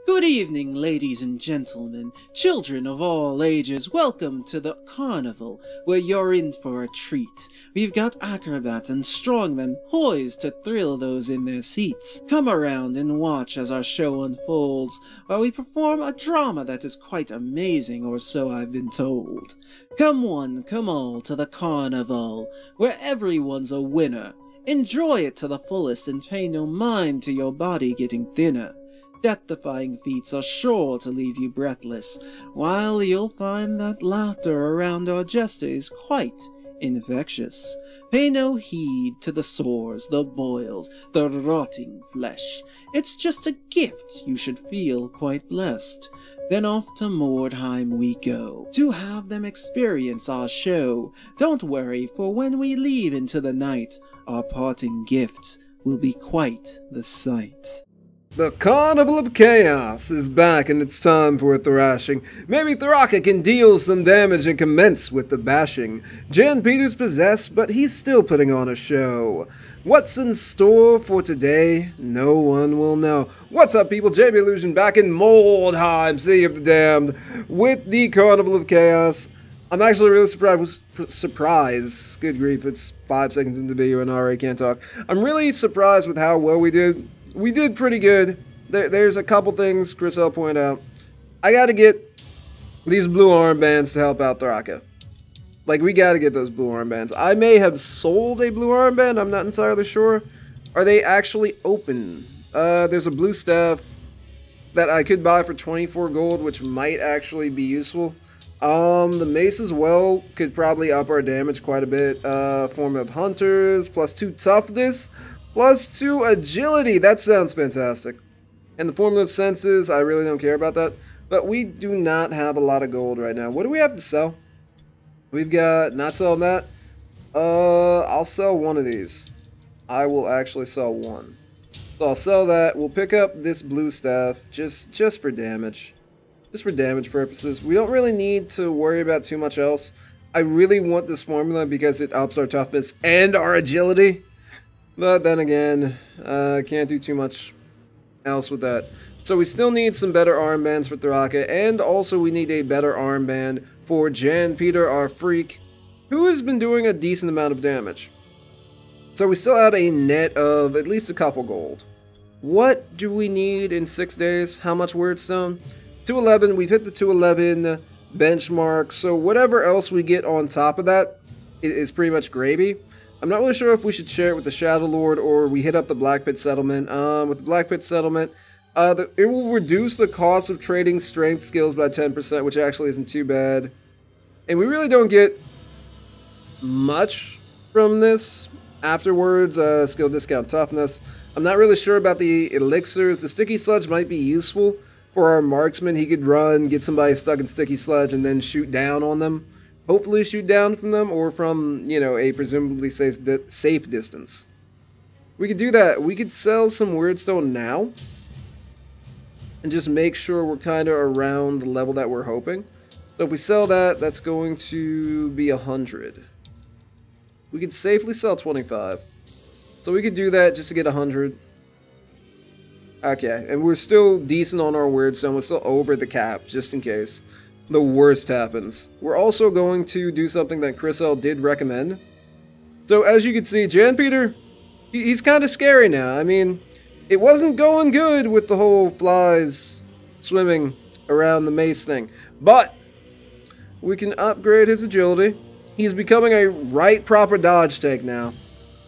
Good evening, ladies and gentlemen, children of all ages. Welcome to the Carnival, where you're in for a treat. We've got acrobats and strongmen poised to thrill those in their seats. Come around and watch as our show unfolds, while we perform a drama that is quite amazing, or so I've been told. Come one, come all to the Carnival, where everyone's a winner. Enjoy it to the fullest and pay no mind to your body getting thinner. Death-defying feats are sure to leave you breathless, while you'll find that laughter around our jester is quite infectious. Pay no heed to the sores, the boils, the rotting flesh. It's just a gift you should feel quite blessed. Then off to Mordheim we go, to have them experience our show. Don't worry, for when we leave into the night, our parting gifts will be quite the sight. The Carnival of Chaos is back and it's time for a thrashing. Maybe Thraka can deal some damage and commence with the bashing. Jan Peter's possessed, but he's still putting on a show. What's in store for today? No one will know. What's up, people? JB Illusion back in Mordheim, City of the Damned, with the Carnival of Chaos. I'm actually really surprised. Good grief, it's 5 seconds into the video and I already can't talk. I'm really surprised with how well we did. We did pretty good. There's a couple things Chris L pointed out. I gotta get these blue armbands to help out Thraka. Like, we gotta get those blue armbands. I may have sold a blue armband, I'm not entirely sure. Are they actually open? There's a blue staff that I could buy for 24 gold, which might actually be useful. The mace as well could probably up our damage quite a bit. Form of hunters, +2 toughness. +2 agility, that sounds fantastic. And the formula of senses, I really don't care about that. But we do not have a lot of gold right now. What do we have to sell? We've got, not selling that. I'll sell one of these. I will actually sell one. So I'll sell that. We'll pick up this blue staff just for damage. Just for damage purposes. We don't really need to worry about too much else. I really want this formula because it ups our toughness and our agility. But then again, can't do too much else with that. So we still need some better armbands for Thraka, and also we need a better armband for Jan Peter, our freak, who has been doing a decent amount of damage. So we still had a net of at least a couple gold. What do we need in 6 days? How much Wyrdstone? 211, we've hit the 211 benchmark, so whatever else we get on top of that is pretty much gravy. I'm not really sure if we should share it with the Shadow Lord or we hit up the Black Pit Settlement. With the Black Pit Settlement, it will reduce the cost of trading strength skills by 10%, which actually isn't too bad. And we really don't get much from this afterwards. Skill discount toughness. I'm not really sure about the elixirs. The Sticky Sludge might be useful for our marksman. He could run, get somebody stuck in Sticky Sludge, and then shoot down on them. Hopefully shoot down from them, or from, you know, a presumably safe distance. We could do that. We could sell some Wyrdstone now, and just make sure we're kind of around the level that we're hoping. So if we sell that, that's going to be 100. We could safely sell 25. So we could do that just to get 100. Okay, and we're still decent on our Wyrdstone. We're still over the cap, just in case the worst happens. We're also going to do something that Chris L did recommend. So as you can see, Jan Peter, he's kind of scary now. I mean, it wasn't going good with the whole flies swimming around the mace thing. But we can upgrade his agility. He's becoming a right proper dodge tank now.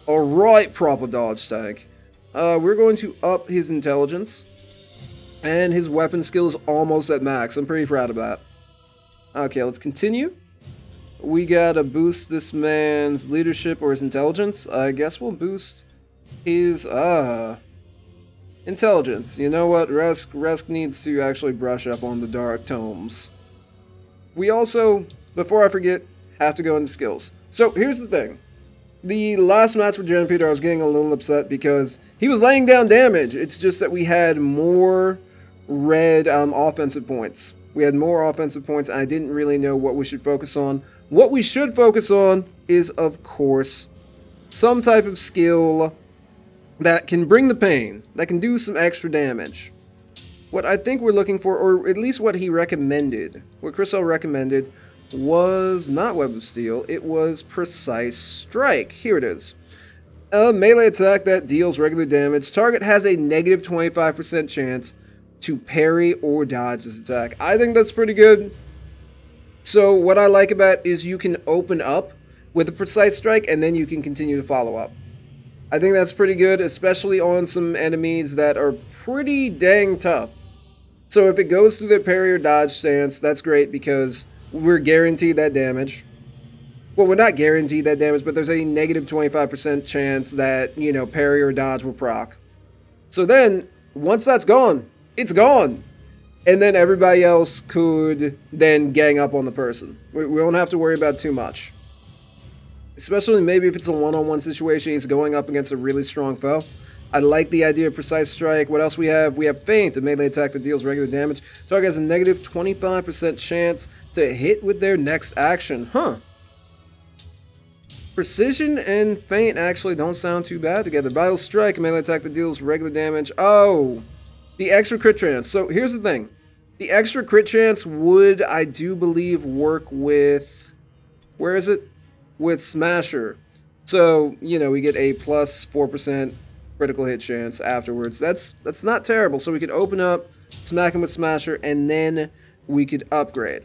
A right proper dodge tank. We're going to up his intelligence. And his weapon skill is almost at max. I'm pretty proud of that. Okay, let's continue. We gotta boost this man's leadership or his intelligence. I guess we'll boost his, intelligence. You know what? Resk needs to actually brush up on the Dark Tomes. We also, before I forget, have to go into skills. So, here's the thing. The last match with Jan Peter, I was getting a little upset because he was laying down damage. It's just that we had more red offensive points. We had more offensive points, and I didn't really know what we should focus on. What we should focus on is, of course, some type of skill that can bring the pain, that can do some extra damage. what I think we're looking for, or at least what he recommended, what Chriselle recommended, was not Web of Steel, it was Precise Strike. Here it is. A melee attack that deals regular damage. Target has a negative 25% chance to parry or dodge this attack. I think that's pretty good. So what I like about it is you can open up with a Precise Strike and then you can continue to follow up. I think that's pretty good, especially on some enemies that are pretty dang tough. So if it goes through their parry or dodge stance, that's great because we're guaranteed that damage. Well, we're not guaranteed that damage, but there's a negative 25% chance that, you know, parry or dodge will proc. So then, once that's gone, it's gone. And then everybody else could then gang up on the person. We don't have to worry about too much. Especially maybe if it's a one-on-one situation, he's going up against a really strong foe. I like the idea of Precise Strike. What else we have? We have Feint, a melee attack that deals regular damage. Target has a negative 25% chance to hit with their next action. Huh. Precision and Feint actually don't sound too bad together. Vital Strike, a melee attack that deals regular damage. Oh, the extra crit chance. So here's the thing. The extra crit chance would, I do believe, work with... Where is it? With Smasher. So, you know, we get a plus 4% critical hit chance afterwards. That's not terrible. So we could open up, smack him with Smasher, and then we could upgrade.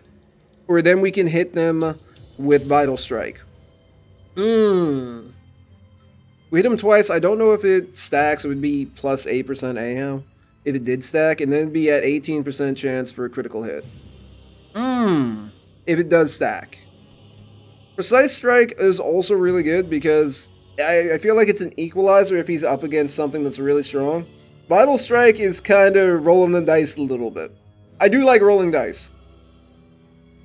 Or then we can hit them with Vital Strike. We hit him twice. I don't know if it stacks. It would be plus 8% anyhow. If it did stack, and then it'd be at 18% chance for a critical hit. If it does stack. Precise Strike is also really good because I feel like it's an equalizer if he's up against something that's really strong. Vital Strike is kind of rolling the dice a little bit. I do like rolling dice.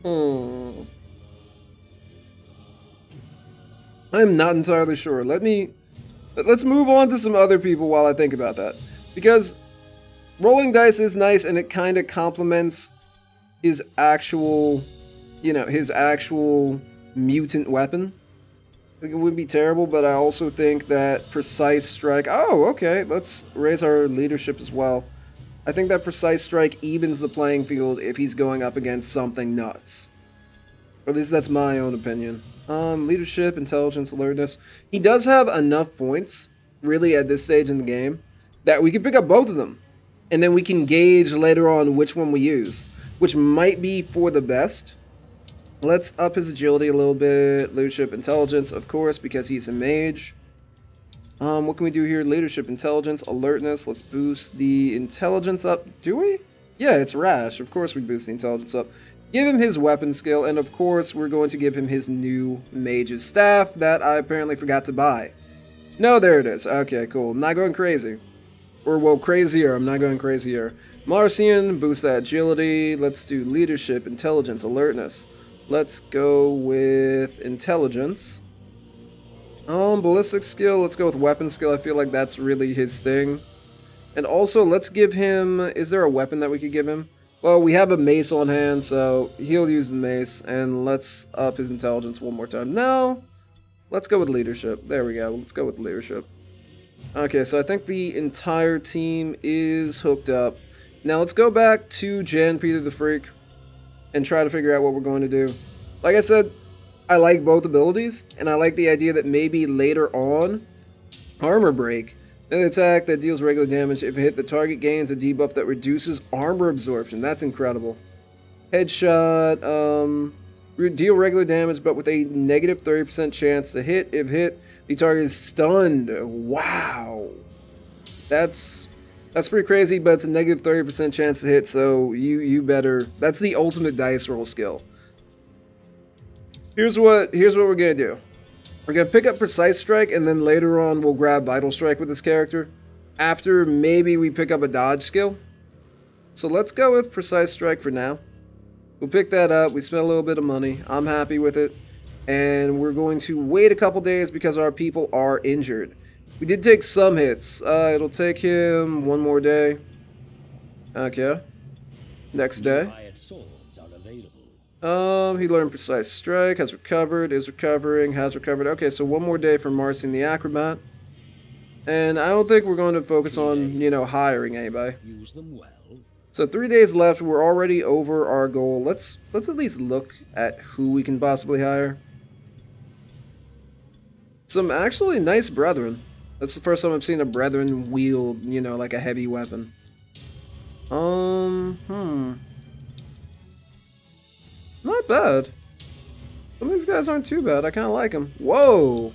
I'm not entirely sure. Let's move on to some other people while I think about that. Because rolling dice is nice and it kind of complements his actual, you know, his actual mutant weapon. I think it would be terrible, but I also think that Precise Strike... Oh, okay. Let's raise our leadership as well. I think that Precise Strike evens the playing field if he's going up against something nuts. Or at least that's my own opinion. Leadership, intelligence, alertness. He does have enough points, really, at this stage in the game, that we can pick up both of them. And then we can gauge later on which one we use, which might be for the best. Let's up his agility a little bit. Leadership, intelligence, of course, because he's a mage. What can we do here? Leadership, intelligence, alertness. Let's boost the intelligence up. Do we? Yeah, it's rash. Of course we boost the intelligence up. Give him his weapon skill, and of course we're going to give him his new mage's staff that I apparently forgot to buy. No, there it is. Okay, cool. I'm not going crazy. Or, well, crazier. I'm not going crazier. Marcian, boost that agility. Let's do leadership, intelligence, alertness. Let's go with intelligence. Ballistic skill. Let's go with weapon skill. I feel like that's really his thing. And also, let's give him... Is there a weapon that we could give him? Well, we have a mace on hand, so he'll use the mace. And let's up his intelligence one more time. No! Let's go with leadership. There we go. Let's go with leadership. Okay, so I think the entire team is hooked up. Now, let's go back to Jan Peter the Freak and try to figure out what we're going to do. Like I said, I like both abilities, and I like the idea that maybe later on, Armor Break, an attack that deals regular damage. If it hit, the target gains a debuff that reduces armor absorption. That's incredible. Headshot, deal regular damage, but with a negative 30% chance to hit. If hit, the target is stunned. Wow. That's pretty crazy, but it's a negative 30% chance to hit, so you better... That's the ultimate dice roll skill. Here's what we're gonna do. We're gonna pick up Precise Strike, and then later on we'll grab Vital Strike with this character. After maybe we pick up a dodge skill. So let's go with Precise Strike for now. We'll pick that up. We spent a little bit of money. I'm happy with it. And we're going to wait a couple days because our people are injured. We did take some hits. It'll take him one more day. Okay. Next day. He learned Precise Strike, has recovered, is recovering, has recovered. Okay, so one more day for Marcian the Acrobat. And I don't think we're going to focus on, you know, hiring anybody. Use them well. So 3 days left. We're already over our goal. Let's at least look at who we can possibly hire. Some actually nice brethren. That's the first time I've seen a brethren wield, you know, like a heavy weapon. Not bad. Some of these guys aren't too bad. I kind of like them. Whoa!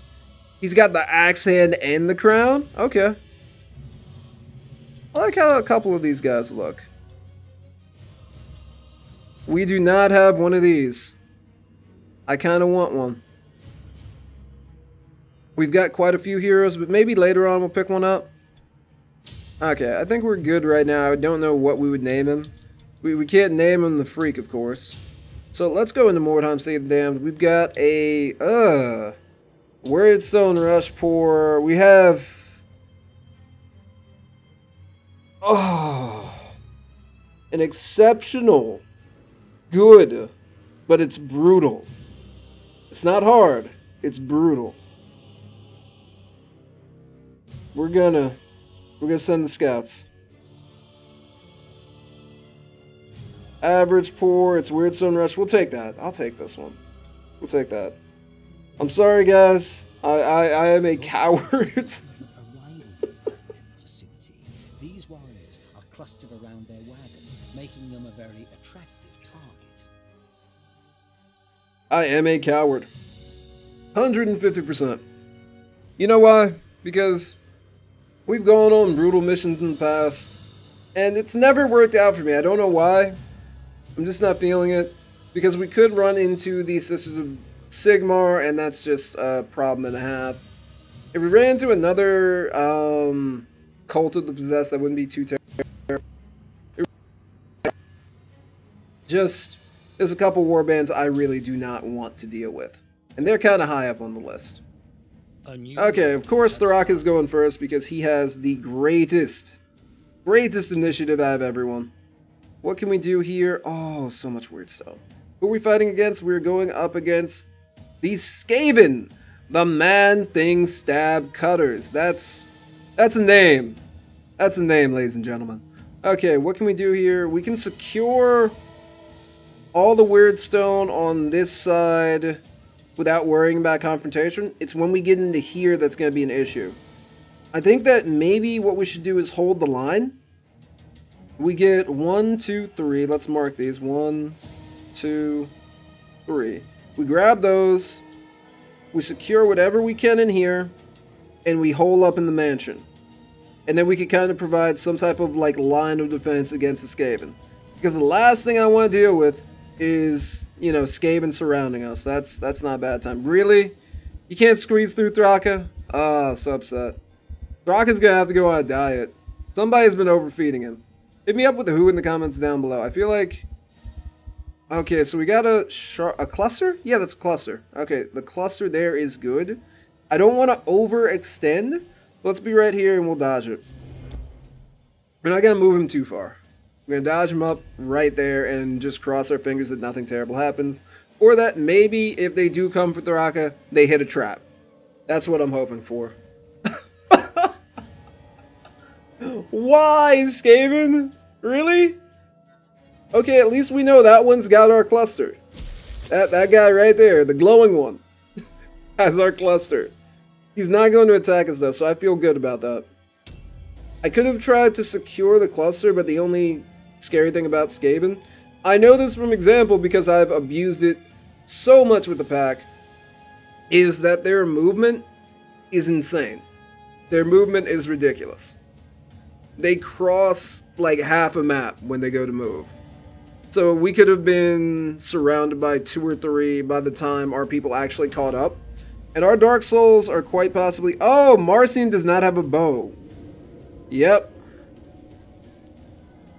He's got the axe hand and the crown? Okay. I like how a couple of these guys look. We do not have one of these. I kind of want one. We've got quite a few heroes, but maybe later on we'll pick one up. Okay, I think we're good right now. I don't know what we would name him. We can't name him the Freak, of course. So let's go into Mordheim, State of the Damned. We've got a, Wordstone Rush Pour. We have... Oh... An exceptional... Good. But it's brutal. It's not hard. It's brutal. We're gonna send the scouts. Average Pour, it's Wordstone Rush. We'll take that. I'll take this one. We'll take that. I'm sorry, guys. I am a coward. These warriors are clustered around their wagon, making them a very attractive target. I am a coward. 150%. You know why? Because we've gone on brutal missions in the past, and it's never worked out for me. I don't know why. I'm just not feeling it. Because we could run into the Sisters of Sigmar, and that's just a problem and a half. If we ran into another Cult of the Possessed, that wouldn't be too terrible. Just, there's a couple warbands I really do not want to deal with. And they're kind of high up on the list. Okay, of course Thraka's going first because he has the greatest initiative out of everyone. What can we do here? Oh, so much weird stuff. Who are we fighting against? We're going up against the Skaven, the Man-Thing Stab Cutters. That's a name. That's a name, ladies and gentlemen. Okay, what can we do here? We can secure all the Weirdstone on this side without worrying about confrontation. It's when we get into here that's going to be an issue. I think that maybe what we should do is hold the line. We get 1, 2, 3. Let's mark these. 1, 2, 3. We grab those. We secure whatever we can in here. And we hole up in the mansion. And then we can kind of provide some type of like line of defense against the Skaven. Because the last thing I want to deal with is, you know, Skaven surrounding us. That's not a bad time. Really? You can't squeeze through Thraka? Ah, so upset. Thraka's gonna have to go on a diet. Somebody's been overfeeding him. Hit me up with the who in the comments down below. I feel like... Okay, so we got a cluster? Yeah, that's a cluster. Okay, the cluster there is good. I don't want to overextend. Let's be right here and we'll dodge it. We're not gonna move him too far. We're gonna dodge him up right there and just cross our fingers that nothing terrible happens. Or that maybe if they do come for Thraka, they hit a trap. That's what I'm hoping for. Why, Skaven? Really? Okay, at least we know that one's got our cluster. That guy right there, the glowing one, has our cluster. He's not going to attack us though, so I feel good about that. I could have tried to secure the cluster, but the only scary thing about Skaven, I know this from example because I've abused it so much with the pack, is that their movement is insane. Their movement is ridiculous. They cross like half a map when they go to move. So we could have been surrounded by 2 or 3 by the time our people actually caught up. And our Dark Souls are quite possibly... Oh, Marcian does not have a bow. Yep.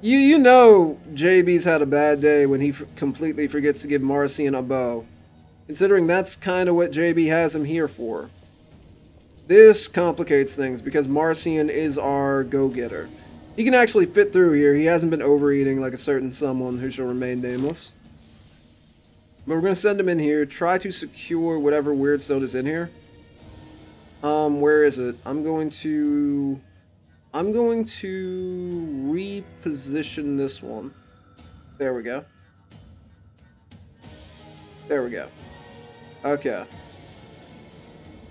You know JB's had a bad day when he completely forgets to give Marcian a bow. Considering that's kind of what JB has him here for. This complicates things because Marcian is our go-getter. He can actually fit through here. He hasn't been overeating like a certain someone who shall remain nameless. But we're going to send him in here. Try to secure whatever Weirdstone is in here. Where is it? I'm going to I'm going to reposition this one. There we go. There we go. Okay.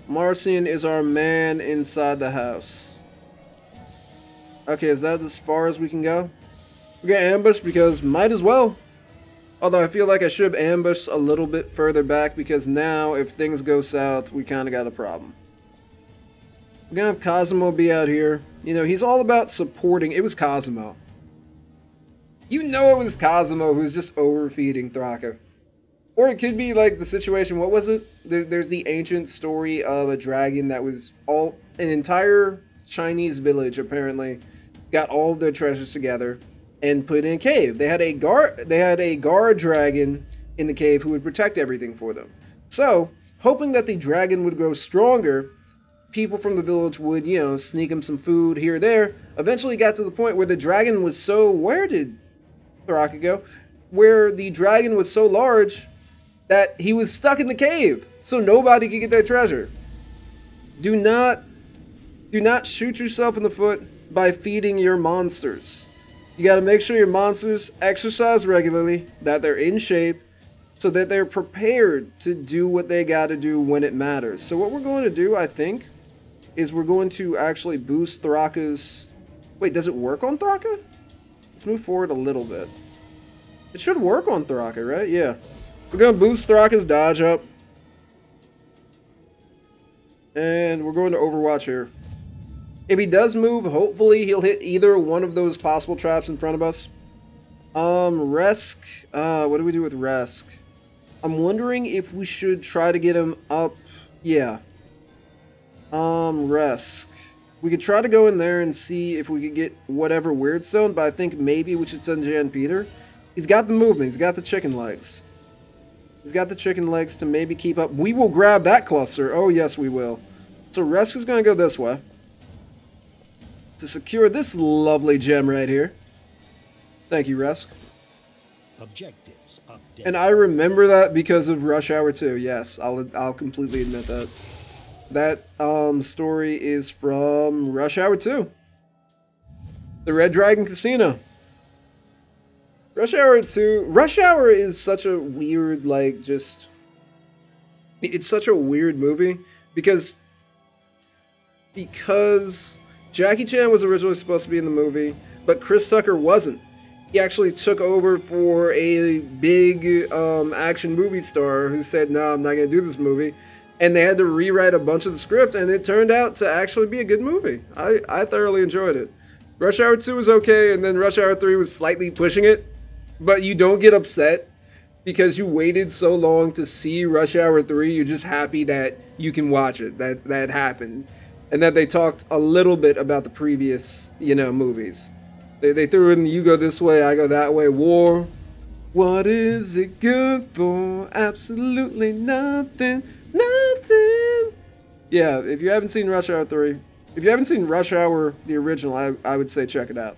Marcian is our man inside the house. Okay, is that as far as we can go? We're gonna ambush because might as well. Although I feel like I should have ambushed a little bit further back because now if things go south, we kind of got a problem. We're gonna have Cosimo be out here. You know, he's all about supporting. It was Cosimo. You know it was Cosimo who's just overfeeding Thraka. Or it could be like the situation, what was it? There's the ancient story of a dragon that was an entire Chinese village apparently got all of their treasures together and put in a cave. They had a guard dragon in the cave who would protect everything for them. So, hoping that the dragon would grow stronger, people from the village would, you know, sneak him some food here or there. Eventually got to the point where the dragon was so... Where did Thraka go? Where the dragon was so large that he was stuck in the cave, so nobody could get their treasure. Do not shoot yourself in the foot by feeding your monsters. You got to make sure your monsters exercise regularly, that they're in shape, so that they're prepared to do what they got to do when it matters. So what we're going to do, I think, is we're going to actually boost Thraka's... Wait, does it work on Thraka? Let's move forward a little bit. It should work on Thraka, right? Yeah. We're going to boost Thraka's dodge up. And we're going to Overwatch here. If he does move, hopefully he'll hit either one of those possible traps in front of us. Resk. What do we do with Resk? I'm wondering if we should try to get him up. Yeah. Resk. We could try to go in there and see if we could get whatever weird stone, but I think maybe we should send Jan Peter. He's got the movement. He's got the chicken legs. He's got the chicken legs to maybe keep up. We will grab that cluster. Oh, yes, we will. So Resk is going to go this way to secure this lovely gem right here. Thank you, Resk. Objectives update. And I remember that because of Rush Hour 2. Yes, I'll completely admit that. That story is from Rush Hour 2. The Red Dragon Casino. Rush Hour 2. Rush Hour is such a weird, like, just... It's such a weird movie because Jackie Chan was originally supposed to be in the movie, but Chris Tucker wasn't. He actually took over for a big action movie star who said, no, I'm not going to do this movie. And they had to rewrite a bunch of the script, and it turned out to actually be a good movie. I thoroughly enjoyed it. Rush Hour 2 was okay, and then Rush Hour 3 was slightly pushing it. But you don't get upset because you waited so long to see Rush Hour 3. You're just happy that you can watch it, that happened. And that they talked a little bit about the previous, you know, movies. They threw in the you go this way, I go that way, war. What is it good for? Absolutely nothing. Nothing. Yeah, if you haven't seen Rush Hour 3, if you haven't seen Rush Hour, the original, I would say check it out.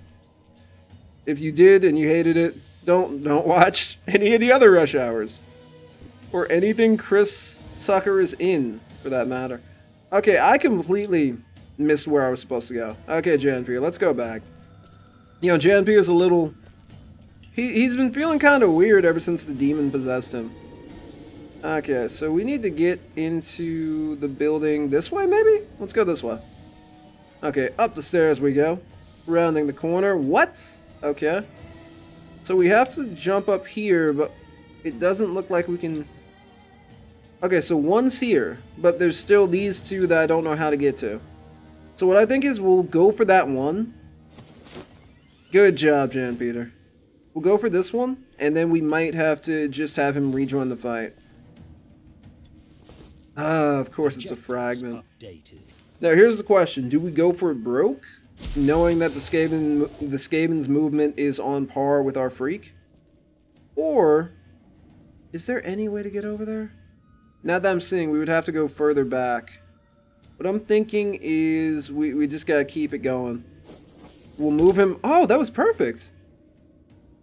If you did and you hated it, don't watch any of the other Rush Hours. Or anything Chris Tucker is in, for that matter. Okay, I completely missed where I was supposed to go. Okay, Janpir, let's go back. You know, Janpir's a little... He's been feeling kind of weird ever since the demon possessed him. Okay, so we need to get into the building this way, maybe? Let's go this way. Okay, up the stairs we go. Rounding the corner. What? Okay. So we have to jump up here, but it doesn't look like we can... Okay, so one's here, but there's still these two that I don't know how to get to. So what I think is we'll go for that one. Good job, Jan Peter. We'll go for this one, and then we might have to just have him rejoin the fight. Ah, of course it's a fragment. Now here's the question. Do we go for it broke, knowing that the Skaven's movement is on par with our freak? Or is there any way to get over there? Now that I'm seeing, we would have to go further back. What I'm thinking is we just gotta keep it going. We'll move him. Oh, that was perfect.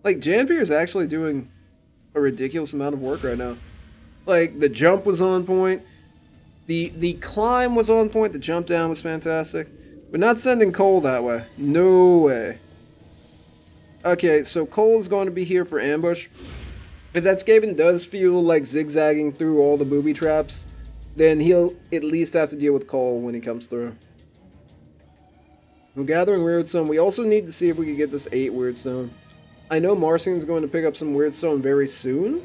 Like, Janvier is actually doing a ridiculous amount of work right now. Like, the jump was on point. The climb was on point. The jump down was fantastic. We're not sending Cole that way. No way. Okay, so Cole is going to be here for ambush. If that Skaven does feel like zigzagging through all the booby traps, then he'll at least have to deal with Cole when he comes through. We're gathering Weirdstone. We also need to see if we can get this 8 Weirdstone. I know Marcion's going to pick up some Weirdstone very soon,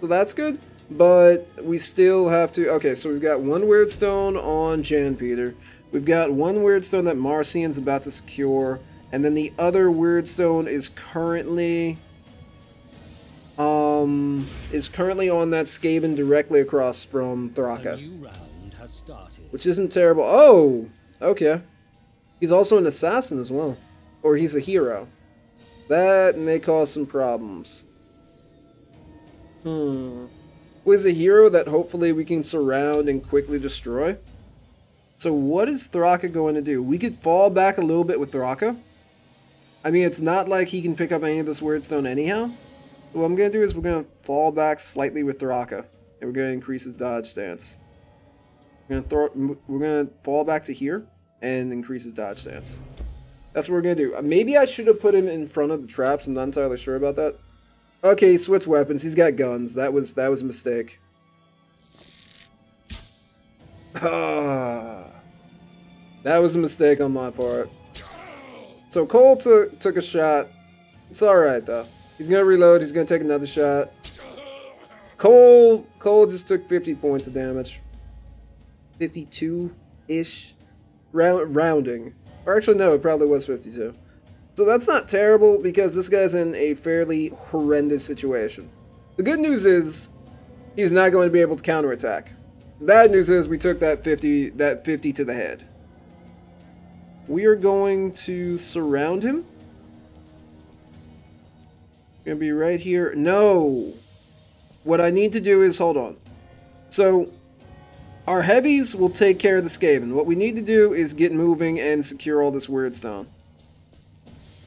so that's good. But we still have to... Okay, so we've got 1 Weirdstone on Jan Peter. We've got 1 Weirdstone that Marcion's about to secure. And then the other Weirdstone is currently... on that Skaven directly across from Thraka. A new round has started. Which isn't terrible. Oh! Okay. He's also an assassin as well. Or he's a hero. That may cause some problems. With a hero that hopefully we can surround and quickly destroy. So what is Thraka going to do? We could fall back a little bit with Thraka. I mean, it's not like he can pick up any of this Weirdstone anyhow. What I'm going to do is we're going to fall back slightly with Thraka. And we're going to increase his dodge stance. We're going to fall back to here and increase his dodge stance. That's what we're going to do. Maybe I should have put him in front of the traps. I'm not entirely sure about that. Okay, switch weapons. He's got guns. That was a mistake. That was a mistake on my part. So Cole took a shot. It's alright though. He's gonna reload, he's gonna take another shot. Cole just took 50 points of damage. 52-ish. Rounding. Or actually no, it probably was 52. So that's not terrible because this guy's in a fairly horrendous situation. The good news is he's not going to be able to counterattack. The bad news is we took that 50 to the head. We are going to surround him. Gonna be right here. No! What I need to do is, hold on. So, our heavies will take care of the Skaven. What we need to do is get moving and secure all this Weirdstone.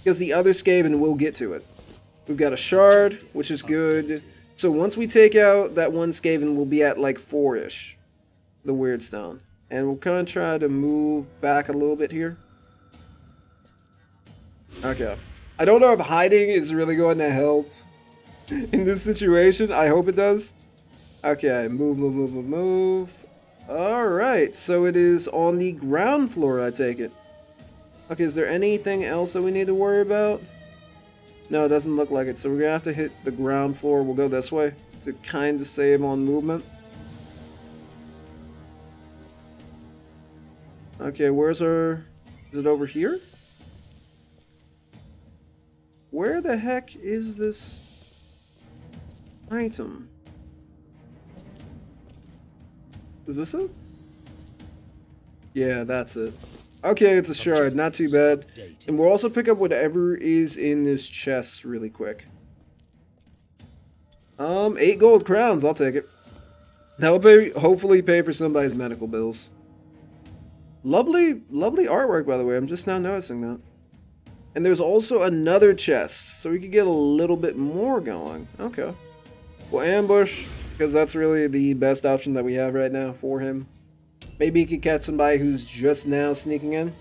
Because the other Skaven will get to it. We've got a shard, which is good. So once we take out that one Skaven, we'll be at like 4-ish. The Weirdstone. And we'll kind of try to move back a little bit here. Okay. I don't know if hiding is really going to help in this situation. I hope it does. Okay, move. Alright, so it is on the ground floor, I take it. Okay, is there anything else that we need to worry about? No, it doesn't look like it. So we're going to have to hit the ground floor. We'll go this way to kind of save on movement. Okay, where's our... Is it over here? Where the heck is this item? Is this it? Yeah, that's it. Okay, it's a shard, not too bad. And we'll also pick up whatever is in this chest really quick. 8 gold crowns, I'll take it. That'll hopefully pay for somebody's medical bills. Lovely artwork, by the way. I'm just now noticing that. And there's also another chest, so we could get a little bit more going. Okay. We'll ambush, because that's really the best option that we have right now for him. Maybe he could catch somebody who's just now sneaking in.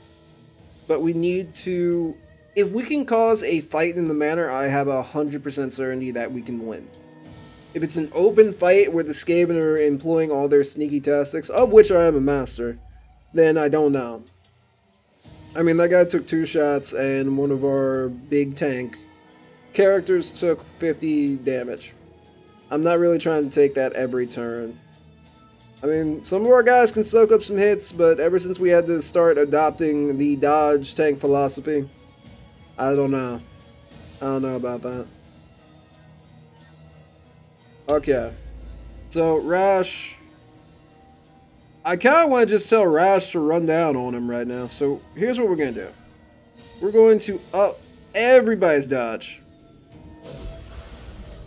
But we need to... If we can cause a fight in the manor, I have 100% certainty that we can win. If it's an open fight where the Skaven are employing all their sneaky tactics, of which I am a master, then I don't know. I mean, that guy took 2 shots, and one of our big tank characters took 50 damage. I'm not really trying to take that every turn. I mean, some of our guys can soak up some hits, but ever since we had to start adopting the dodge tank philosophy, I don't know. I don't know about that. Okay. So, Rash... I kind of want to just tell Rash to run down on him right now. So, here's what we're going to do. We're going to up everybody's dodge.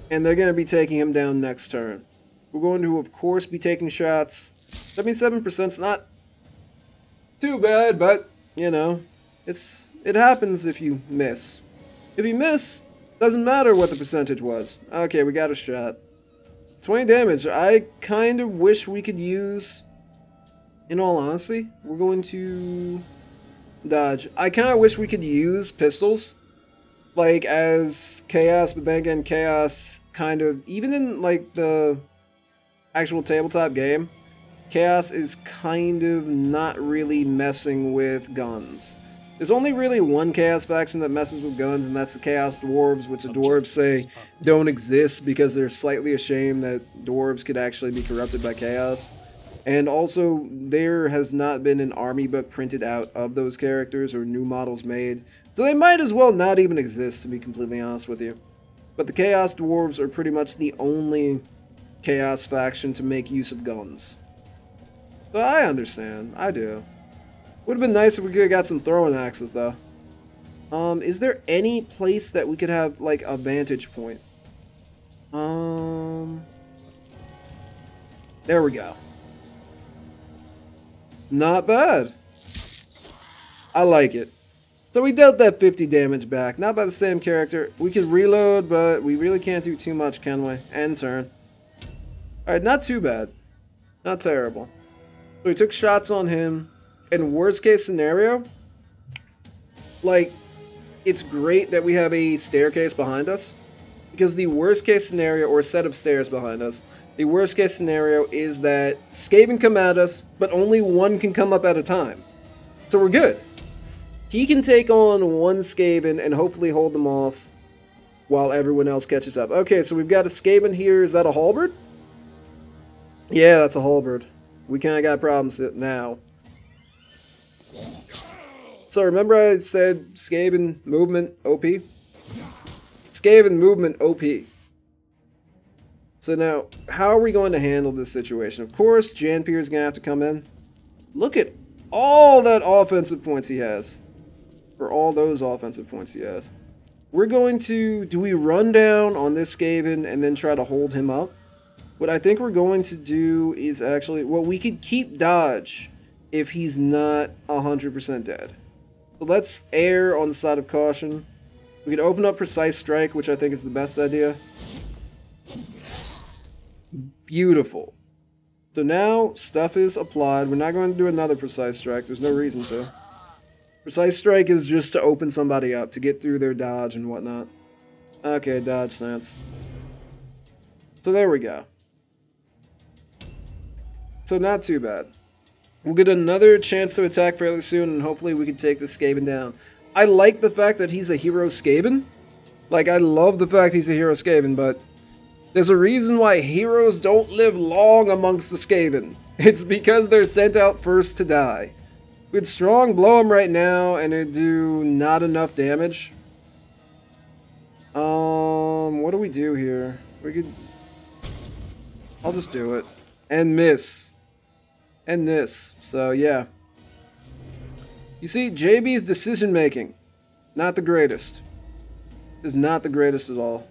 And they're going to be taking him down next turn. We're going to, of course, be taking shots. 77%'s not too bad, but, you know, it happens if you miss. If you miss, doesn't matter what the percentage was. Okay, we got a shot. 20 damage. I kind of wish we could use... In all honesty, we're going to dodge. I kind of wish we could use pistols, like, as Chaos, but then again, Chaos kind of, even in, like, the actual tabletop game, Chaos is kind of not really messing with guns. There's only really one Chaos faction that messes with guns, and that's the Chaos Dwarves, which the Dwarves say don't exist because they're slightly ashamed that Dwarves could actually be corrupted by Chaos. And also, there has not been an army book printed out of those characters or new models made, so they might as well not even exist, to be completely honest with you. But the Chaos Dwarves are pretty much the only Chaos faction to make use of guns. So I understand. I do. Would have been nice if we could have got some throwing axes, though. Is there any place that we could have, like, a vantage point? There we go. Not bad. I like it. So we dealt that 50 damage back. Not by the same character. We could reload, but we really can't do too much, can we? End turn. Alright, not too bad. Not terrible. So we took shots on him. In worst case scenario, like, it's great that we have a staircase behind us. Because the worst case scenario, or a set of stairs behind us, the worst case scenario is that Skaven come at us, but only one can come up at a time. So we're good. He can take on one Skaven and hopefully hold them off while everyone else catches up. Okay, so we've got a Skaven here. Is that a halberd? Yeah, that's a halberd. We kind of got problems now. So remember I said Skaven movement OP? Skaven movement OP. So now, how are we going to handle this situation? Of course, Janpier's going to have to come in. Look at all that offensive points he has. For all those offensive points he has. We're going to... Do we run down on this Skaven and then try to hold him up? What I think we're going to do is actually... Well, we could keep dodge if he's not 100% dead. So let's err on the side of caution. We could open up Precise Strike, which I think is the best idea. Beautiful. So now stuff is applied. We're not going to do another Precise Strike. There's no reason to. Precise Strike is just to open somebody up, to get through their dodge and whatnot. Okay, dodge stance. So there we go. So not too bad. We'll get another chance to attack fairly soon, and hopefully we can take this Skaven down. I like the fact that he's a hero Skaven. Like, I love the fact he's a hero Skaven, but there's a reason why heroes don't live long amongst the Skaven. It's because they're sent out first to die. We'd strong blow him right now, and it'd do not enough damage. What do we do here? We could... I'll just do it. And miss. And this. So, yeah. You see, JB's decision making, not the greatest. Is not the greatest at all.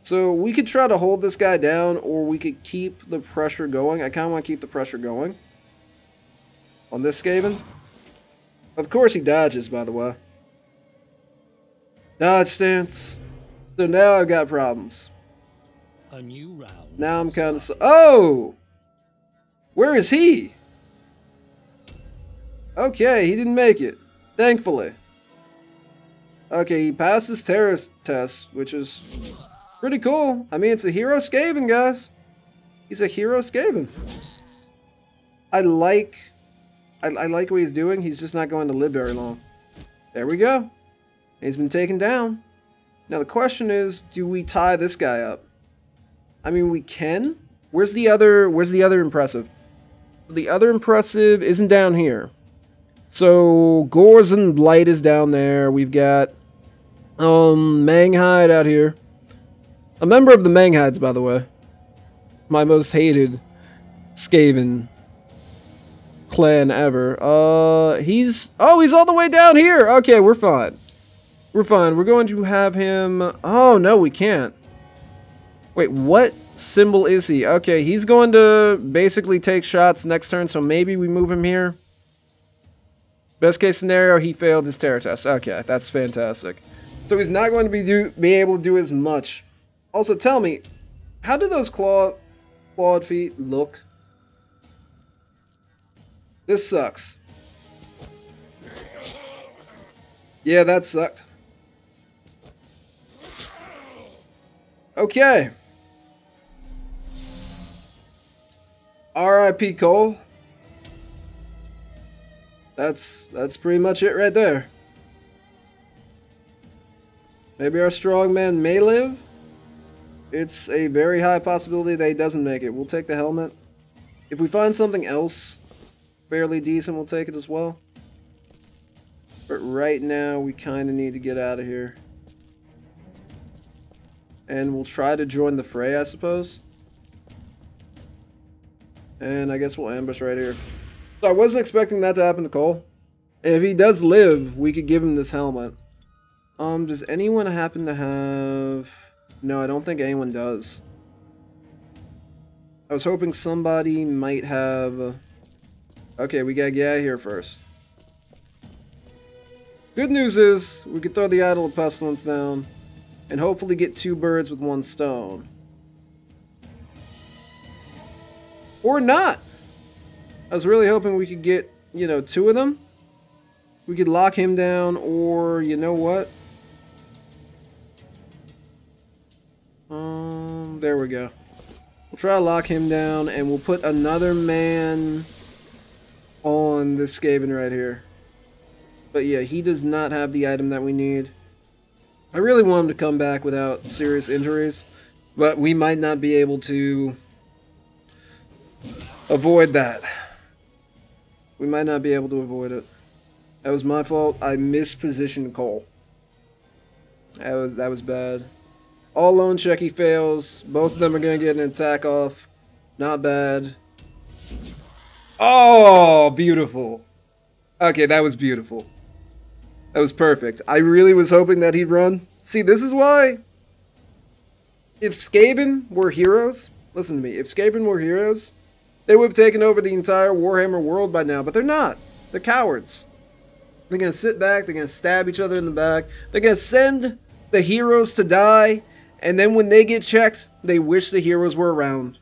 So we could try to hold this guy down, or we could keep the pressure going. I kind of want to keep the pressure going. On this Skaven. Of course he dodges, by the way. Dodge stance. So now I've got problems. A new round. Now I'm kind of... Oh! Where is he? Okay, he didn't make it. Thankfully. Okay, he passed his terrorist test, which is pretty cool. I mean, it's a hero Skaven, guys. He's a hero Skaven. I like what he's doing. He's just not going to live very long. There we go. He's been taken down. Now the question is, do we tie this guy up? I mean, we can. Where's the other impressive? The other impressive isn't down here. So Gorzen Blight is down there. We've got Manghide out here. A member of the Manghides, by the way. My most hated Skaven clan ever. He's all the way down here. Okay, we're fine. We're fine. We're going to have him... Oh, no, we can't. Wait, what symbol is he? Okay, he's going to basically take shots next turn, so maybe we move him here. Best case scenario, he failed his terror test. Okay, that's fantastic. So he's not going to be able to do as much. Also, tell me, how do those clawed feet look? This sucks. Yeah, that sucked. Okay. R.I.P. Cole. That's pretty much it right there. Maybe our strongman may live. It's a very high possibility that he doesn't make it. We'll take the helmet. If we find something else fairly decent, we'll take it as well. But right now, we kind of need to get out of here. And we'll try to join the fray, I suppose. And I guess we'll ambush right here. So I wasn't expecting that to happen to Cole. And if he does live, we could give him this helmet. Does anyone happen to have... No, I don't think anyone does. I was hoping somebody might have... Okay, we gotta get out of here first. Good news is, we could throw the Idol of Pestilence down, and hopefully get 2 birds with 1 stone. Or not! I was really hoping we could get, 2 of them. We could lock him down, or, you know what? There we go. We'll try to lock him down, and we'll put another man on this Skaven right here. But yeah, he does not have the item that we need. I really want him to come back without serious injuries, but we might not be able to avoid that. We might not be able to avoid it. That was my fault. I mispositioned Cole. That was bad. All lone check he fails. Both of them are going to get an attack off. Not bad. Oh, beautiful. Okay, that was beautiful. That was perfect. I really was hoping that he'd run. See, this is why. If Skaven were heroes, listen to me. If Skaven were heroes, they would have taken over the entire Warhammer world by now. But they're not. They're cowards. They're going to sit back. They're going to stab each other in the back. They're going to send the heroes to die. And then when they get checked, they wish the heroes were around.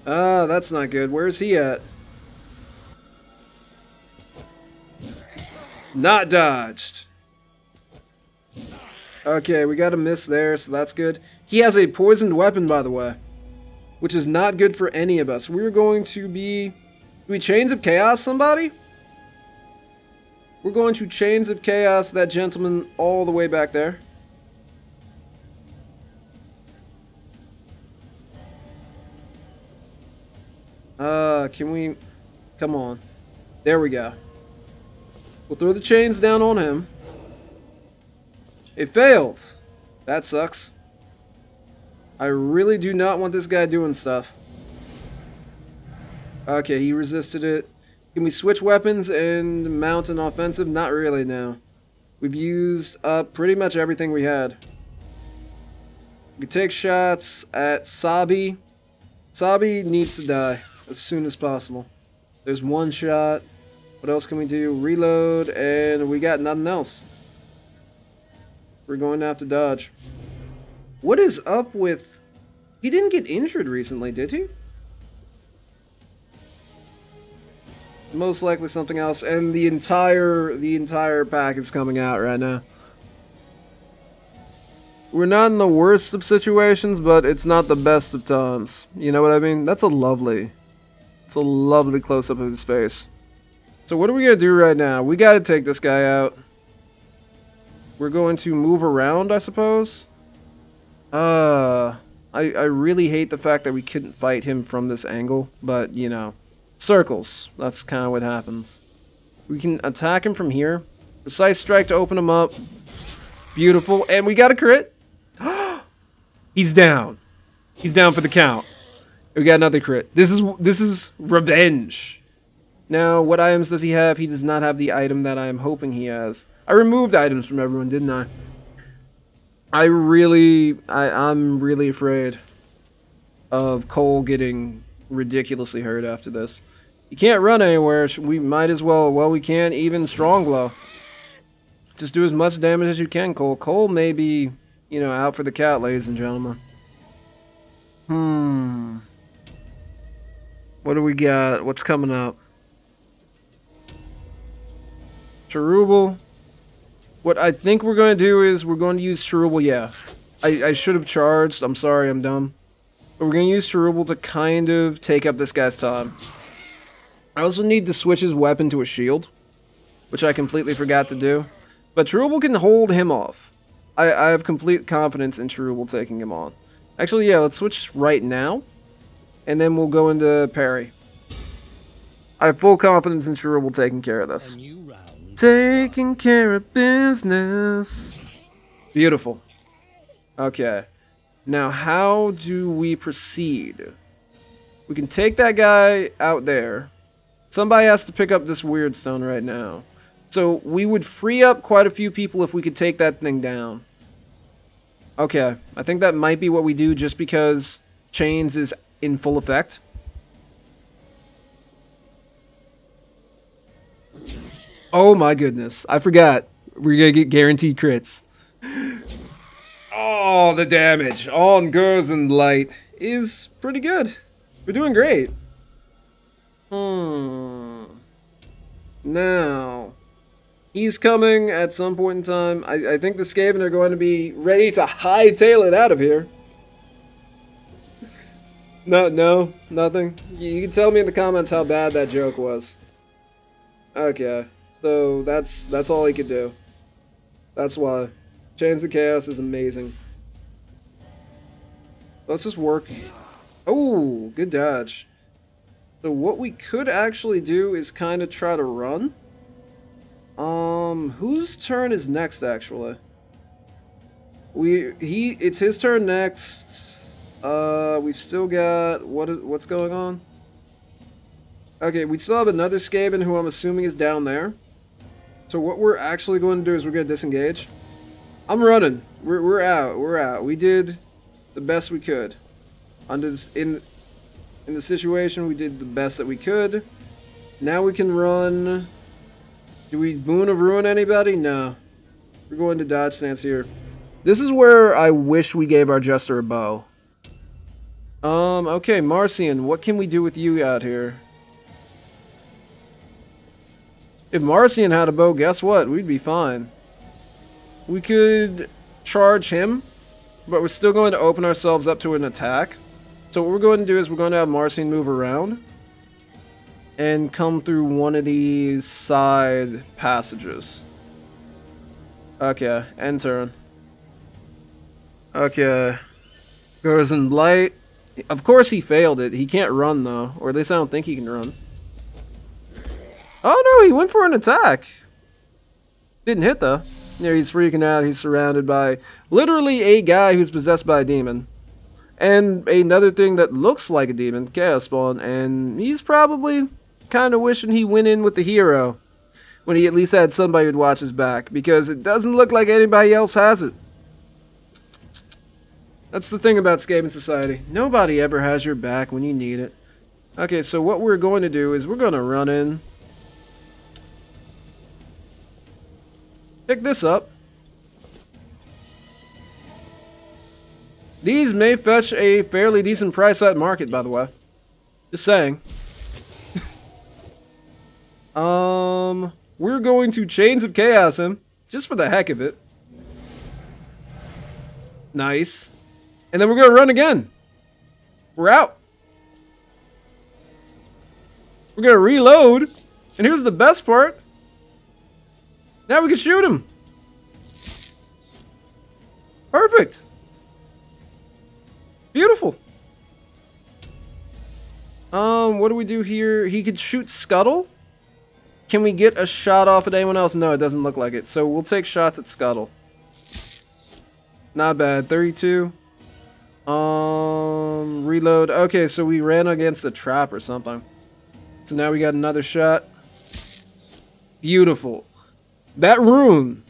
Ah, that's not good. Where's he at? Not dodged. Okay, we got a miss there, so that's good. He has a poisoned weapon, by the way, which is not good for any of us. We're going to be... Do we Chains of Chaos somebody? We're going to Chains of Chaos that gentleman all the way back there. Can we... Come on. There we go. We'll throw the chains down on him. It failed. That sucks. I really do not want this guy doing stuff. Okay, he resisted it. Can we switch weapons and mount an offensive? Not really, no. We've used up pretty much everything we had. We take shots at Sabi. Sabi needs to die as soon as possible. There's 1 shot. What else can we do? Reload, and we got nothing else. We're going to have to dodge. What is up with... He didn't get injured recently, did he? Most likely something else, and the entire pack is coming out right now. We're not in the worst of situations, but it's not the best of times. You know what I mean? It's a lovely close-up of his face. So what are we going to do right now? We got to take this guy out. We're going to move around, I suppose. I really hate the fact that we couldn't fight him from this angle, but, you know, circles. That's kind of what happens. We can attack him from here. Precise strike to open him up. Beautiful. And we got a crit. He's down. He's down for the count. We got another crit. This is revenge. Now, what items does he have? He does not have the item that I am hoping he has. I removed items from everyone, didn't I? I'm really afraid of Cole getting ridiculously hurt after this. He can't run anywhere. We might as well, we can even strong blow. Just do as much damage as you can, Cole. Cole may be, you know, out for the count, ladies and gentlemen. What do we got? What's coming up? Cherubal. What I think we're going to do is we're going to use Cherubal. Yeah, I should have charged. I'm sorry, I'm dumb. But we're going to use Cherubal to kind of take up this guy's time. I also need to switch his weapon to a shield, which I completely forgot to do. But Cherubal can hold him off. I have complete confidence in Cherubal taking him on. Actually, yeah, let's switch right now. And then we'll go into parry. I have full confidence in Cherubal taking care of this. Taking care of business. Beautiful. Okay. Now, how do we proceed? We can take that guy out there. Somebody has to pick up this weird stone right now. So, we would free up quite a few people if we could take that thing down. Okay. I think that might be what we do just because Chains is in full effect. Oh my goodness. I forgot. We're gonna get guaranteed crits. Oh, the damage on Girls and Light is pretty good. We're doing great. Now, he's coming at some point in time. I think the Skaven are going to be ready to hightail it out of here. No, nothing. You can tell me in the comments how bad that joke was. Okay. So that's all he could do. That's why. Chains of Chaos is amazing. Let's just work. Oh, good dodge. So what we could actually do is kind of try to run. Whose turn is next actually? It's his turn next. We've still got what's going on? Okay, we still have another Skaven who I'm assuming is down there. So what we're actually going to do is we're going to disengage. I'm running. We're out. We're out. We did the best we could. Under this, in the situation, we did the best that we could. Now we can run. Do we Boon of Ruin anybody? No. We're going to dodge stance here. This is where I wish we gave our Jester a bow. Okay, Marcian, what can we do with you out here? If Marcian had a bow, guess what? We'd be fine. We could charge him, but we're still going to open ourselves up to an attack. So what we're going to do is we're going to have Marcian move around and come through one of these side passages. Okay, end turn. Okay. Goes in Blight. Of course he failed it. He can't run though, or at least I don't think he can run. Oh no, he went for an attack. Didn't hit though. Yeah, he's freaking out. He's surrounded by literally a guy who's possessed by a demon. And another thing that looks like a demon, Chaos Spawn, and he's probably kind of wishing he went in with the hero when he at least had somebody who'd watch his back, because it doesn't look like anybody else has it. That's the thing about Skaven Society. Nobody ever has your back when you need it. Okay, so what we're going to do is we're going to run in. Pick this up. These may fetch a fairly decent price at market, by the way. Just saying. We're going to Chains of Chaos him, just for the heck of it. Nice. And then we're going to run again. We're out. We're going to reload. And here's the best part. Now we can shoot him. Perfect. Beautiful. What do we do here? He could shoot Scuttle. Can we get a shot off at anyone else? No, it doesn't look like it. So we'll take shots at Scuttle. Not bad. 32. Reload. Okay, so we ran against a trap or something. So now we got another shot. Beautiful. That rune.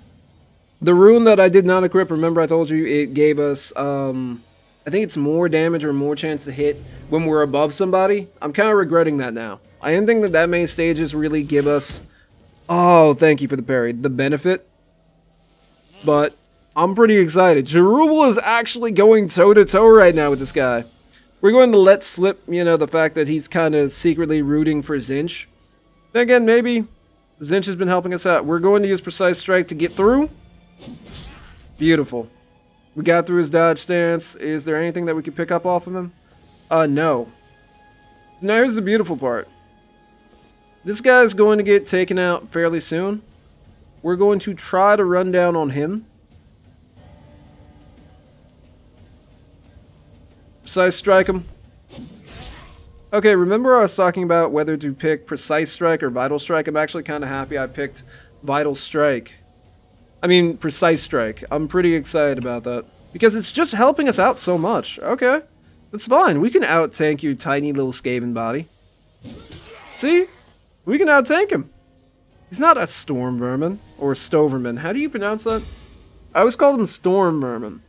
The rune that I did not equip, remember I told you it gave us, I think it's more damage or more chance to hit when we're above somebody. I'm kind of regretting that now. I didn't think that main stages really give us, oh, thank you for the parry, the benefit. But I'm pretty excited. Cherubal is actually going toe-to-toe right now with this guy. We're going to let slip, you know, the fact that he's kind of secretly rooting for Zinch. Then again, maybe Zinch has been helping us out. We're going to use Precise Strike to get through. Beautiful. We got through his dodge stance. Is there anything that we could pick up off of him? No. Now here's the beautiful part. This guy's going to get taken out fairly soon. We're going to try to run down on him. Precise strike him. Okay, remember I was talking about whether to pick Precise Strike or Vital Strike? I'm actually kind of happy I picked Vital Strike. I mean, Precise Strike. I'm pretty excited about that. Because it's just helping us out so much. Okay, that's fine. We can out-tank your tiny little Skaven body. See? We can out-tank him. He's not a Storm Vermin. Or Stoverman. How do you pronounce that? I always called him Storm Vermin.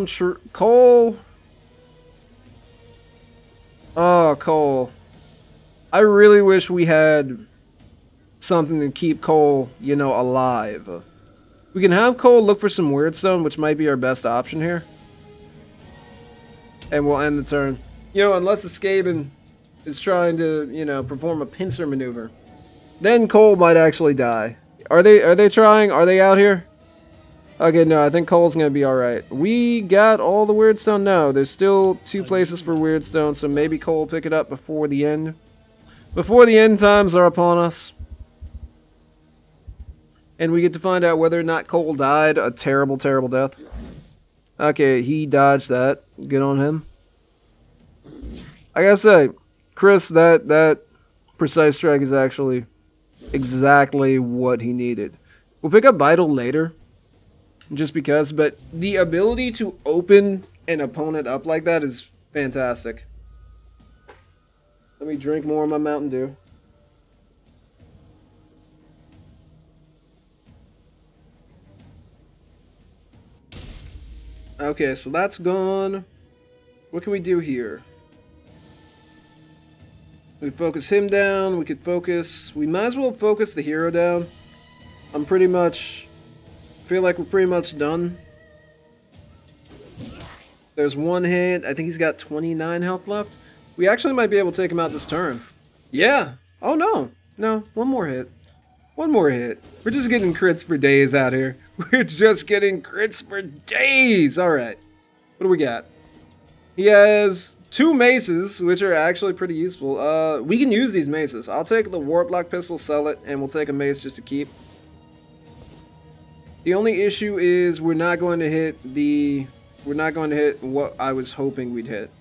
Sure. Cole... Oh, Cole. I really wish we had something to keep Cole, you know, alive. We can have Cole look for some Weirdstone, which might be our best option here. And we'll end the turn. You know, unless the Skaven is trying to, you know, perform a pincer maneuver. Then Cole might actually die. Are they trying? Are they out here? Okay, no, I think Cole's gonna be alright. We got all the Weirdstone? No, there's still 2 places for Weirdstone, so maybe Cole will pick it up before the end. Before the end times are upon us. And we get to find out whether or not Cole died a terrible, terrible death. Okay, he dodged that. Good on him. I gotta say, Chris, that Precise Strike is actually exactly what he needed. We'll pick up Vital later. Just because, but the ability to open an opponent up like that is fantastic. Let me drink more of my Mountain Dew. Okay, so that's gone. What can we do here? We could focus him down. We could focus... We might as well focus the hero down. I'm pretty much... feel like we're pretty much done. There's one hit. I think he's got 29 health left. We actually might be able to take him out this turn. Yeah. Oh, no. No. One more hit. One more hit. We're just getting crits for days out here. We're just getting crits for days. All right. What do we got? He has 2 maces, which are actually pretty useful. We can use these maces. I'll take the Warlock pistol, sell it, and we'll take a mace just to keep. The only issue is we're not going to hit what I was hoping we'd hit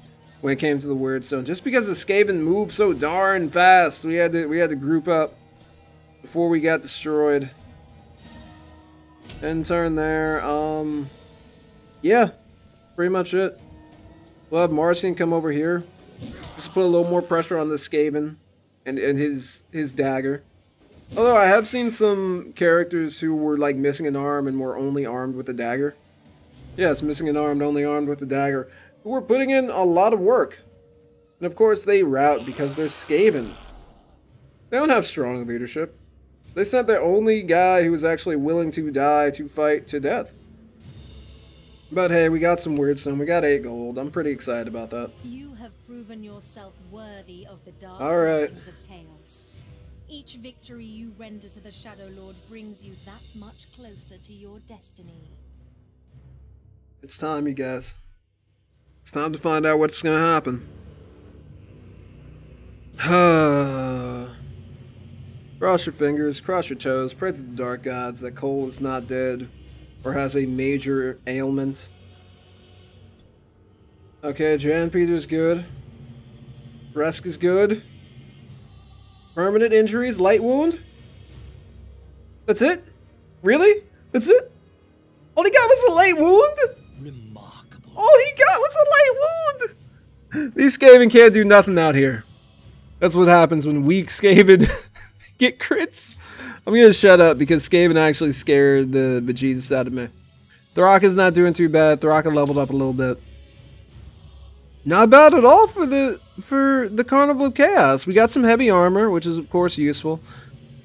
when it came to the Weirdstone. Just because the Skaven moved so darn fast, we had to group up before we got destroyed. End turn there. Yeah, pretty much it. We'll have Marcian come over here. Just put a little more pressure on the Skaven and his dagger. Although I have seen some characters who were like missing an arm and were only armed with the dagger. Yes, missing an arm, only armed with the dagger. Who were putting in a lot of work. And of course they rout because they're Skaven. They don't have strong leadership. They sent their only guy who was actually willing to die to fight to death. But hey, we got some Weirdstone. We got 8 gold. I'm pretty excited about that. You have proven yourself worthy of the dark blessings of chaos. Each victory you render to the Shadow Lord brings you that much closer to your destiny. It's time, you guys. It's time to find out what's gonna happen. Cross your fingers, cross your toes, pray to the dark gods that Cole is not dead or has a major ailment. Okay, Jan Peter's good. Resk is good. Permanent injuries, light wound? That's it? Really? That's it? All he got was a light wound? Remarkable. All he got was a light wound! These Skaven can't do nothing out here. That's what happens when weak Skaven get crits. I'm gonna shut up because Skaven actually scared the bejesus out of me. Thraka's not doing too bad. Thraka leveled up a little bit. Not bad at all for the Carnival of Chaos. We got some heavy armor, which is of course useful.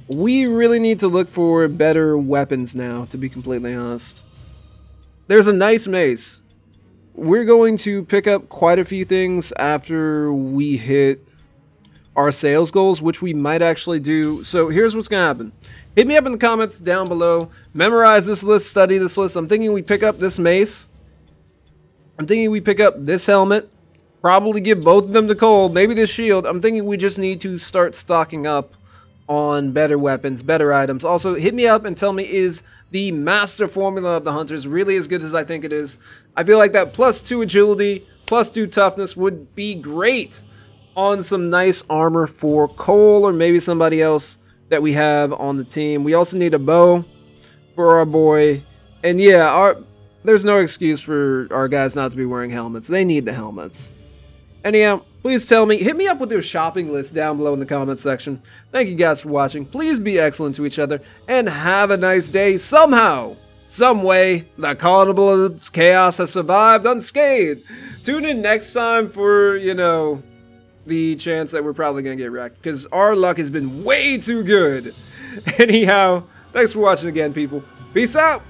We really need to look for better weapons now, to be completely honest. There's a nice mace. We're going to pick up quite a few things after we hit our sales goals, which we might actually do. So here's what's gonna happen. Hit me up in the comments down below. Memorize this list, study this list. I'm thinking we pick up this mace. I'm thinking we pick up this helmet. Probably give both of them to Cole. Maybe this shield. I'm thinking we just need to start stocking up on better weapons, better items. Also, hit me up and tell me, is the master formula of the hunters really as good as I think it is? I feel like that +2 agility, +2 toughness would be great on some nice armor for Cole or maybe somebody else that we have on the team. We also need a bow for our boy. And yeah, there's no excuse for our guys not to be wearing helmets. They need the helmets. Anyhow, please tell me, hit me up with your shopping list down below in the comment section. Thank you guys for watching. Please be excellent to each other and have a nice day. Somehow, some way, the Carnival of Chaos has survived unscathed. Tune in next time for, you know, the chance that we're probably going to get wrecked, because our luck has been way too good. Anyhow, thanks for watching again, people. Peace out.